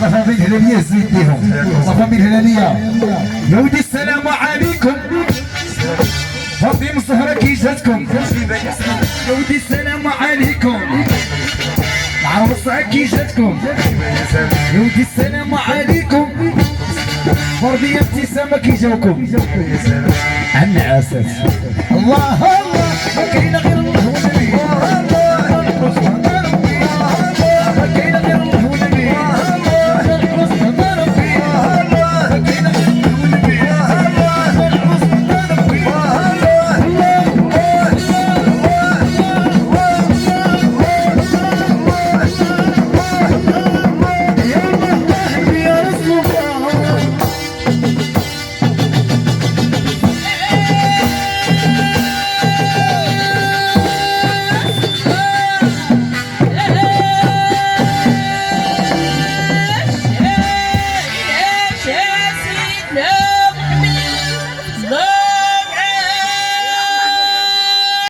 مفاميل هلالية زيد ليهم مفاميل هلالية يا ودي السلام عليكم فاطمة الزهرة كي جاتكم يا ودي السلام عليكم العروسة كي جاتكم يا ودي السلام عليكم فرضية ابتسامة كي جاوكم عنا اساس الله الله ما كاين غير الله والنبي No!